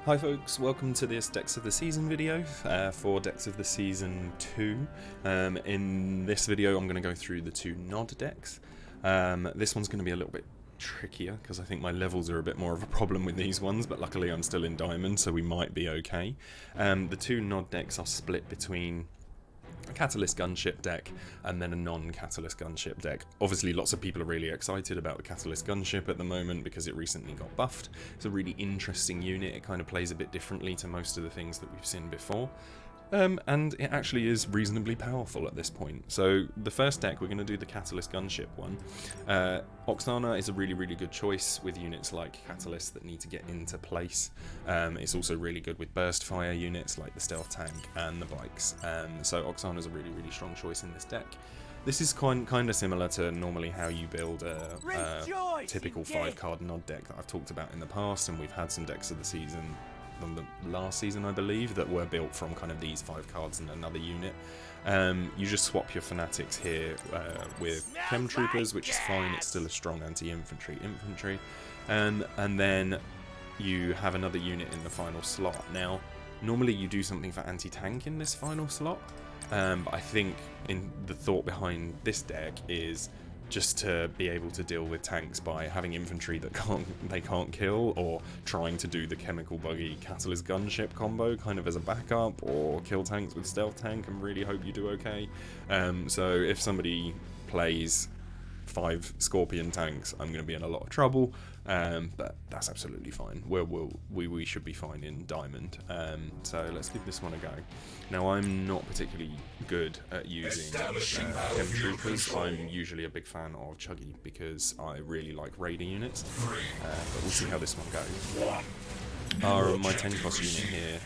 Hi folks, welcome to this Decks of the Season video for Decks of the Season 2. In this video I'm going to go through the two Nod decks. This one's going to be a little bit trickier because I think my levels are a bit more of a problem with these ones, but luckily I'm still in Diamond, so we might be okay. The two Nod decks are split between a Catalyst Gunship deck and then a non-Catalyst Gunship deck. Obviously lots of people are really excited about the Catalyst Gunship at the moment because it recently got buffed. It's a really interesting unit. It kind of plays a bit differently to most of the things that we've seen before. And it actually is reasonably powerful at this point. So the first deck, we're going to do the Catalyst Gunship one. Oksana is a really good choice with units like Catalyst that need to get into place. It's also really good with burst fire units like the Stealth Tank and the bikes. So Oksana is a really strong choice in this deck. This is kind of similar to normally how you build a typical 5-card Nod deck that I've talked about in the past, and we've had some decks of the season from the last season, I believe, that were built from kind of these 5 cards and another unit. You just swap your Fanatics here with Chem Troopers, which is fine. It's still a strong anti-infantry and then you have another unit in the final slot. Now, normally you do something for anti-tank in this final slot, but I think in the thought behind this deck is just to be able to deal with tanks by having infantry that they can't kill, or trying to do the chemical buggy Catalyst Gunship combo kind of as a backup, or kill tanks with Stealth Tank and really hope you do okay. So if somebody plays 5 Scorpion tanks, I'm going to be in a lot of trouble, but that's absolutely fine. We should be fine in Diamond. So let's give this one a go. Now, I'm not particularly good at using Chem Troopers. I'm usually a big fan of Chuggy because I really like Raider units, but we'll see how this one goes. My 10 cost unit here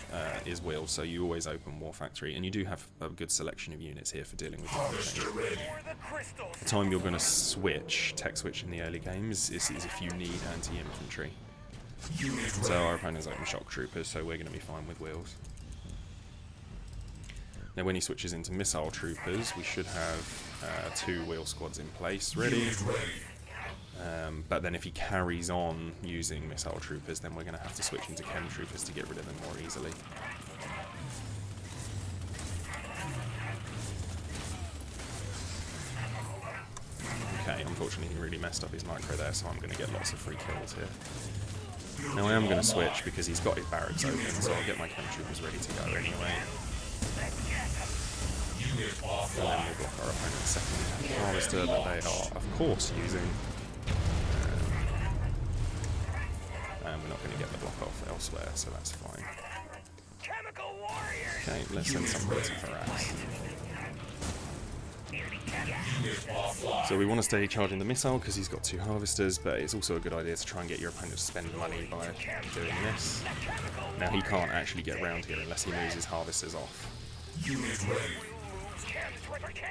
is Will, so you always open War Factory, and you do have a good selection of units here for dealing with different things. The time you're going to tech switch in the early game is if you need anti-infantry. So our opponent's open Shock Troopers, so we're going to be fine with Wills. Now when he switches into Missile Troopers, we should have 2 Wheel Squads in place, ready. But then if he carries on using Missile Troopers, then we're going to have to switch into Chem Troopers to get rid of them more easily. Okay, unfortunately he really messed up his micro there, so I'm going to get lots of free kills here. Now I am going to switch because he's got his barracks open, so I'll get my Chem Troopers ready to go anyway. And then we'll block our opponent's second Harvester that they are, of course, using. And we're not going to get the block off elsewhere, so that's fine. Okay, let's send somebody to harass. So we want to stay charging the missile because he's got 2 harvesters, but it's also a good idea to try and get your opponent to spend money by doing this. Now he can't actually get around here unless he moves his harvesters off. Okay,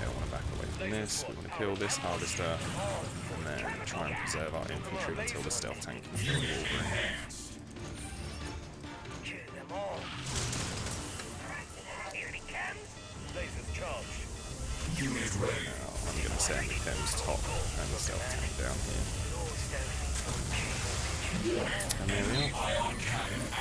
I want to back away from this. We want to kill this harvester and then try and preserve our infantry until the Stealth Tank can kill the Wolverine. Now I'm going to send the Chems top and the Stealth Tank down here. And there we are.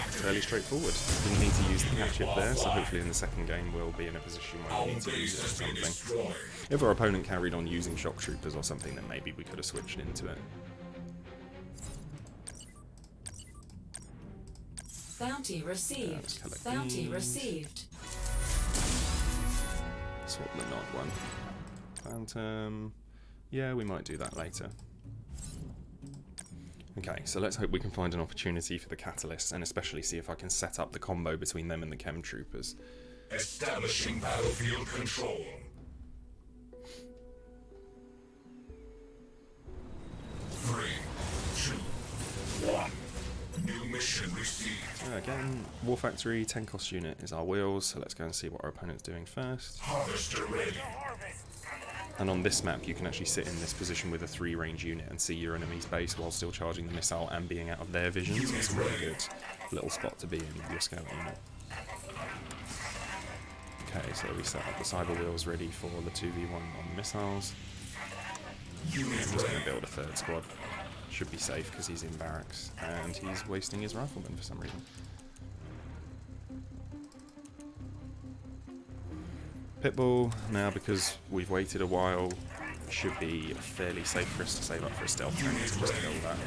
Fairly straightforward. Didn't need to use the hatchet there, so hopefully in the second game we'll be in a position where we need to use it for something. If our opponent carried on using Shock Troopers or something, then maybe we could have switched into it. Bounty received. Bounty received. Swap the Nod one. Phantom. Yeah, we might do that later. Okay, so let's hope we can find an opportunity for the Catalyst, and especially see if I can set up the combo between them and the Chem Troopers. Establishing battlefield control. 3, 2, 1. New mission received. Again, War Factory, 10 cost unit is our wheels, so let's go and see what our opponent's doing first. Harvester ready. And on this map you can actually sit in this position with a 3 range unit and see your enemy's base while still charging the missile and being out of their vision, so it's a really good little spot to be in with your scout unit. Okay, so we set up the cyber wheels ready for the 2v1 on missiles. I'm just going to build a 3rd squad. should be safe because he's in barracks and he's wasting his rifleman for some reason. Pitbull, now because we've waited a while, should be fairly safe for us to save up for a stealth tank to just kill that.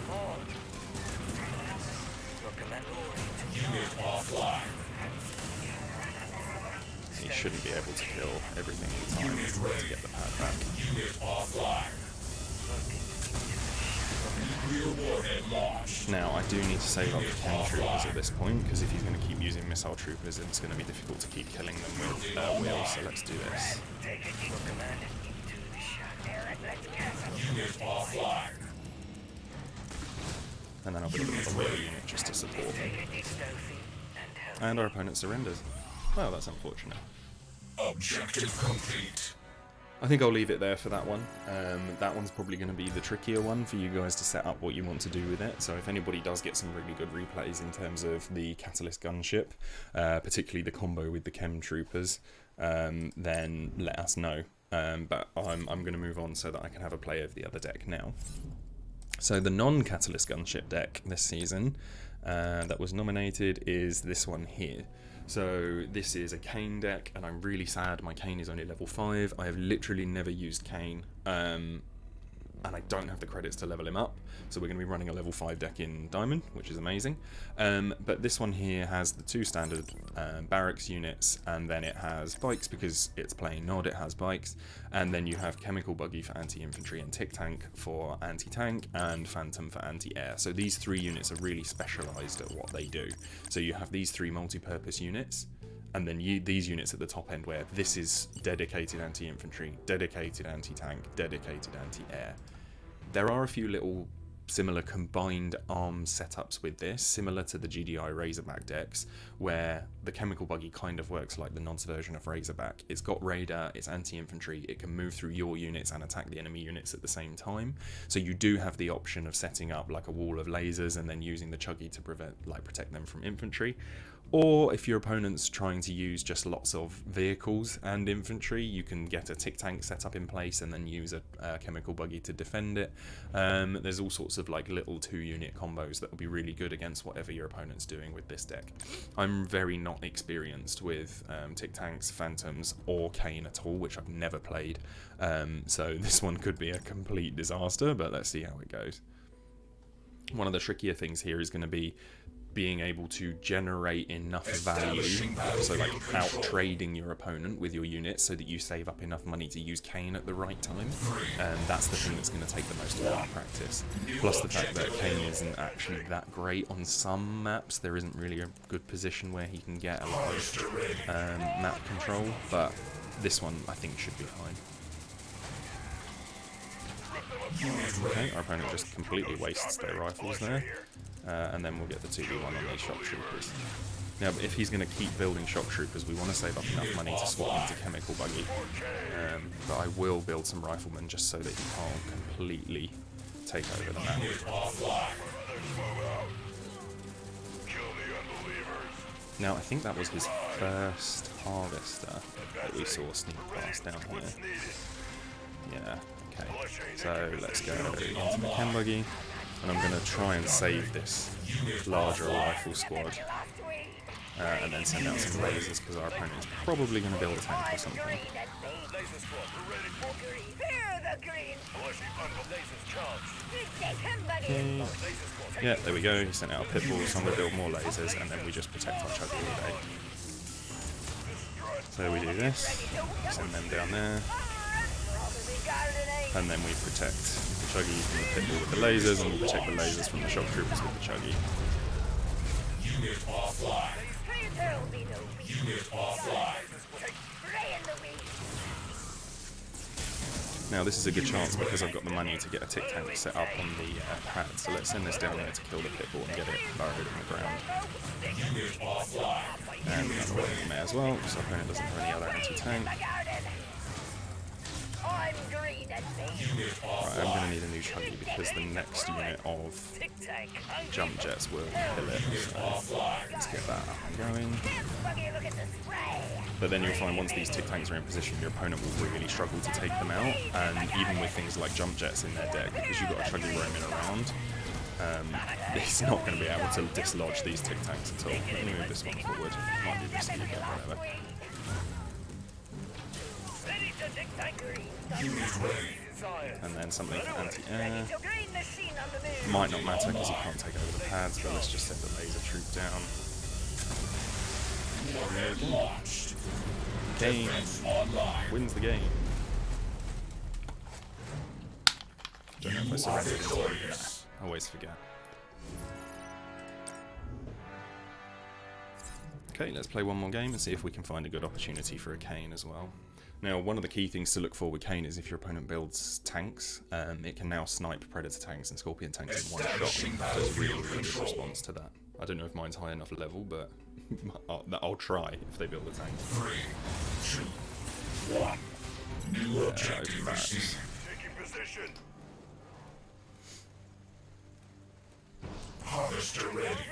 He shouldn't be able to kill everything in time to get the pad back. Now, I do need to save up the chem troopers at this point, because if he's going to keep using missile troopers, it's going to be difficult to keep killing them with wheels, so let's do this. And then I'll build another wheel unit just to support them. And our opponent surrenders. Well, that's unfortunate. Objective complete. I think I'll leave it there for that one. That one's probably going to be the trickier one for you guys to set up what you want to do with it. So if anybody does get some really good replays in terms of the Catalyst gunship, particularly the combo with the chem troopers, then let us know. But I'm going to move on so that I can have a play of the other deck now. So the non-Catalyst gunship deck this season that was nominated is this one here. So this is a Kane deck, and I'm really sad my Kane is only level 5. I have literally never used Kane, and I don't have the credits to level him up, so we're going to be running a level 5 deck in Diamond, which is amazing. But this one here has the 2 standard barracks units, and then it has bikes because it's playing Nod, it has bikes, and then you have Chemical Buggy for anti-infantry and Tic Tank for anti-tank, and Phantom for anti-air. So these 3 units are really specialised at what they do. So you have these 3 multi-purpose units, and then these units at the top end where this is dedicated anti-infantry, dedicated anti-tank, dedicated anti-air. There are a few little similar combined arms setups with this, similar to the GDI Razorback decks, where the Chemical Buggy kind of works like the Nod's version of Razorback. It's got radar, it's anti-infantry, it can move through your units and attack the enemy units at the same time. So you do have the option of setting up like a wall of lasers and then using the Chuggy to protect them from infantry. Or if your opponent's trying to use just lots of vehicles and infantry, you can get a Tic Tank set up in place and then use a Chemical Buggy to defend it. There's all sorts of like little 2-unit combos that will be really good against whatever your opponent's doing with this deck. I'm very not experienced with Tic Tanks, Phantoms, or Kane at all, which I've never played. So this one could be a complete disaster, but let's see how it goes. One of the trickier things here is going to be being able to generate enough value, so like out trading your opponent with your units so that you save up enough money to use Kane at the right time, and that's the thing that's going to take the most amount of practice. Plus the fact that Kane isn't actually that great on some maps. There isn't really a good position where he can get a lot of map control, but this one I think should be fine. Okay, our opponent just completely wastes their rifles there. And then we'll get the 2v1 on these shock troopers. Now, if he's going to keep building shock troopers, we want to save up enough money to swap into Chemical Buggy. But I will build some riflemen just so that he can't completely take over the map. Now, I think that was his first harvester that we saw sneak past down here. Yeah, okay. So let's go into the Chem Buggy. And I'm going to try and save this larger rifle squad and then send out some lasers because our opponent is probably going to build a tank or something. Okay. Yeah, there we go, he sent out a Pitbull, so I'm going to build more lasers and then we just protect our Chuggy all day. So we do this, send them down there, and then we protect the Chuggy from the Pitbull with the lasers, and we protect the lasers from the shock troopers with the Chuggy. Unit offline. Unit offline. Now this is a good chance because I've got the money to get a Tic Tank set up on the pad, so let's send this down there to kill the Pitbull and get it burrowed in the ground. Unit offline. And another one may as well, so our opponent doesn't have any other anti-tank. Unit Right, I'm going to need a new chuggy because the next unit of jump jets will kill it. So let's get that up and going. But then you'll find once these tick tanks are in position, your opponent will really struggle to take them out. And even with things like jump jets in their deck, because you've got a chuggy roaming around, he's not going to be able to dislodge these tick tanks at all. Let me move this one forward. Might be risky again, whatever. And then something for anti-air. Might not matter because he can't take over the pads, but let's just send the laser troop down. Game wins the game. Don't know if I surrendered in time. I always forget. Okay, let's play one more game and see if we can find a good opportunity for a Kane as well. Now, one of the key things to look for with Kane is if your opponent builds tanks, it can now snipe Predator tanks and Scorpion tanks in one shot. Does really, really good response to that. I don't know if mine's high enough level, but I'll try if they build a tank. 3, 2, 1. New objective received. Taking position. Harvester ready.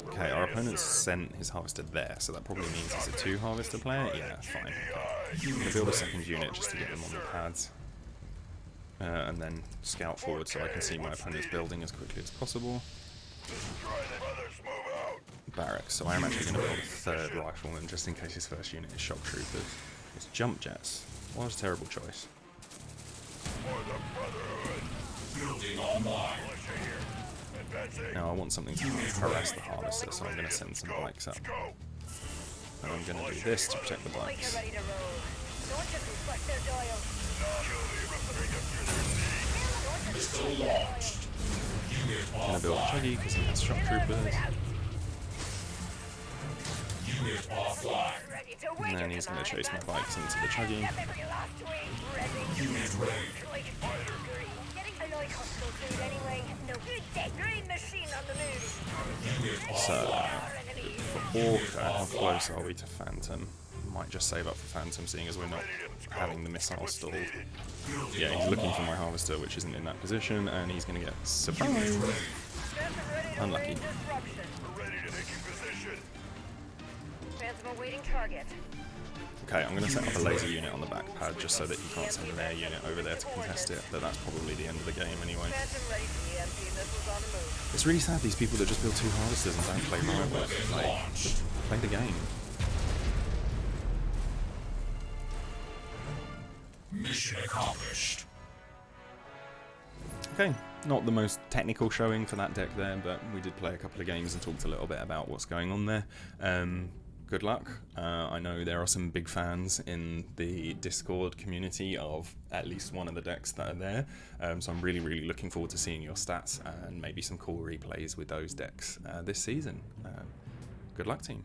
Okay, our opponent's sent his harvester there, so that probably means he's a 2 harvester player. Yeah, fine. Okay. I'm going to build a second unit just to get them on the pads. And then scout forward so I can see my opponent's building as quickly as possible. Barracks, so I am actually going to build a 3rd rifleman just in case his first unit is shock troopers. It's jump jets. What a terrible choice. Building online. Now I want something to harass the harvester, so I'm going to send some bikes up. And I'm going to do this to protect the bikes. I'm going to build a chuggy because he has shock troopers. And then he's going to chase my bikes into the chuggy. So, for Orca, how close are we to Phantom? Might just save up for Phantom, seeing as we're not having the missile stalled. Yeah, he's looking for my harvester, which isn't in that position, and he's going to get surprised. Unlucky. Okay, I'm going to set up a laser unit on the back pad just so that he can't send an air unit over there to contest it, but that's probably the end of the game anyway. It's really sad, these people that just build 2 harvesters and don't play Riot. Like, just play the game. Mission accomplished. Okay, not the most technical showing for that deck there, but we did play a couple of games and talked a little bit about what's going on there. Good luck. I know there are some big fans in the Discord community of at least one of the decks that are there, so I'm really, really looking forward to seeing your stats and maybe some cool replays with those decks this season. Good luck, team.